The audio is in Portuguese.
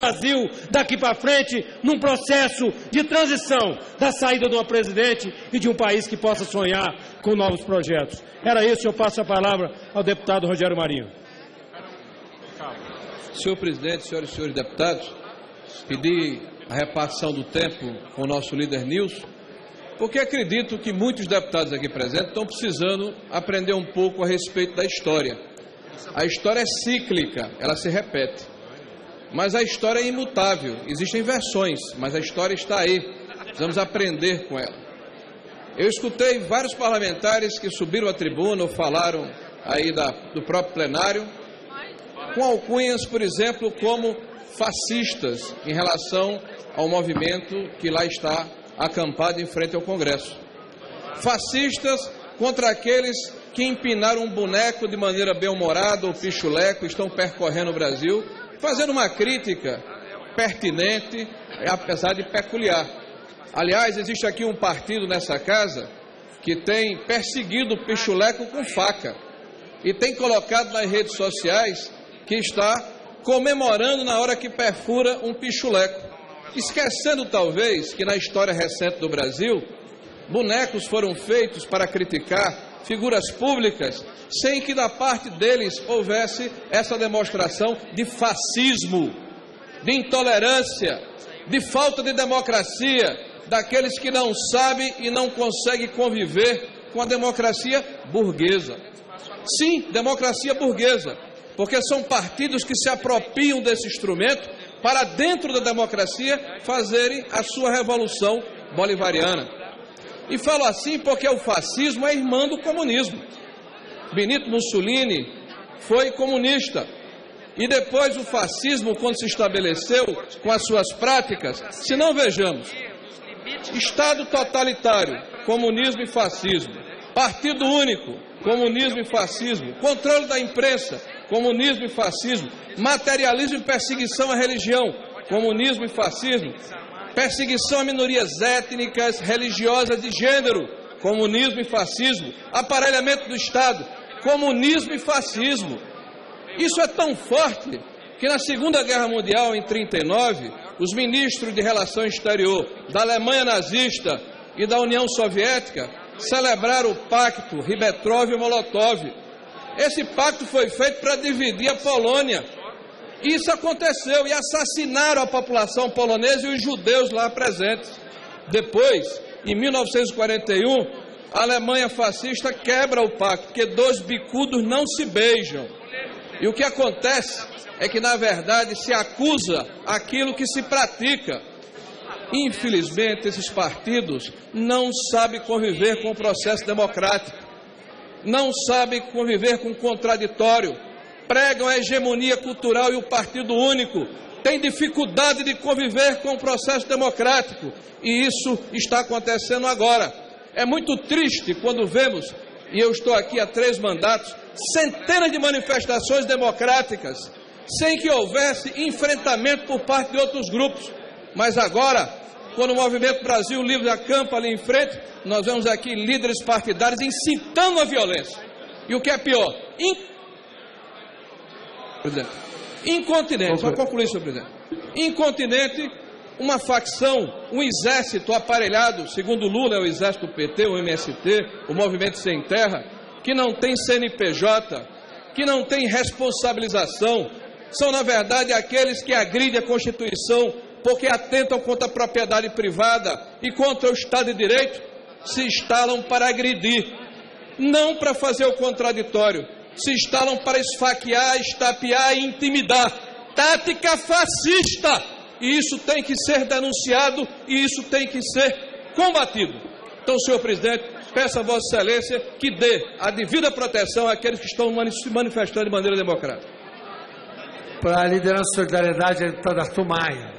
Brasil daqui para frente num processo de transição da saída de uma presidente e de um país que possa sonhar com novos projetos. Era isso, eu passo a palavra ao deputado Rogério Marinho. Senhor presidente, senhoras e senhores deputados, pedi a repartição do tempo com o nosso líder Nilson, porque acredito que muitos deputados aqui presentes estão precisando aprender um pouco a respeito da história. A história é cíclica, ela se repete. Mas a história é imutável, existem versões, mas a história está aí, precisamos aprender com ela. Eu escutei vários parlamentares que subiram à tribuna ou falaram aí do próprio plenário, com alcunhas, por exemplo, como fascistas em relação ao movimento que lá está acampado em frente ao Congresso. Fascistas contra aqueles que empinaram um boneco de maneira bem-humorada ou pichuleco, estão percorrendo o Brasil, fazendo uma crítica pertinente, apesar de peculiar. Aliás, existe aqui um partido nessa casa que tem perseguido o pichuleco com faca e tem colocado nas redes sociais que está comemorando na hora que perfura um pichuleco, esquecendo talvez que na história recente do Brasil, bonecos foram feitos para criticar figuras públicas, sem que da parte deles houvesse essa demonstração de fascismo, de intolerância, de falta de democracia, daqueles que não sabem e não conseguem conviver com a democracia burguesa. Sim, democracia burguesa, porque são partidos que se apropriam desse instrumento para, dentro da democracia, fazerem a sua revolução bolivariana. E falo assim porque o fascismo é irmão do comunismo. Benito Mussolini foi comunista. E depois o fascismo, quando se estabeleceu com as suas práticas, se não vejamos, Estado totalitário, comunismo e fascismo, partido único, comunismo e fascismo, controle da imprensa, comunismo e fascismo, materialismo e perseguição à religião, comunismo e fascismo, perseguição a minorias étnicas, religiosas de gênero, comunismo e fascismo, aparelhamento do Estado, comunismo e fascismo. Isso é tão forte que na Segunda Guerra Mundial, em 1939, os ministros de Relações Exterior da Alemanha nazista e da União Soviética celebraram o pacto Ribbentrop-Molotov. Esse pacto foi feito para dividir a Polônia. Isso aconteceu e assassinaram a população polonesa e os judeus lá presentes. Depois, em 1941, a Alemanha fascista quebra o pacto, porque dois bicudos não se beijam. E o que acontece é que, na verdade, se acusa aquilo que se pratica. Infelizmente, esses partidos não sabem conviver com o processo democrático, não sabem conviver com o contraditório, pregam a hegemonia cultural e o partido único, têm dificuldade de conviver com o processo democrático, e isso está acontecendo agora. É muito triste quando vemos, e eu estou aqui há 3 mandatos, centenas de manifestações democráticas, sem que houvesse enfrentamento por parte de outros grupos. Mas agora, quando o Movimento Brasil Livre acampa ali em frente, nós vemos aqui líderes partidários incitando a violência. E o que é pior, incontinente, só concluir, senhor presidente. Incontinente, uma facção, um exército aparelhado, segundo Lula é o exército do PT, o MST, o Movimento Sem Terra, que não tem CNPJ, que não tem responsabilização, são na verdade aqueles que agridem a Constituição porque atentam contra a propriedade privada e contra o Estado de Direito, se instalam para agredir, não para fazer o contraditório. Se instalam para esfaquear, estapear e intimidar. Tática fascista! E isso tem que ser denunciado e isso tem que ser combatido. Então, senhor presidente, peço a Vossa Excelência que dê a devida proteção àqueles que estão se manifestando de maneira democrática. Para a liderança Solidariedade, deputada Arthur Maia.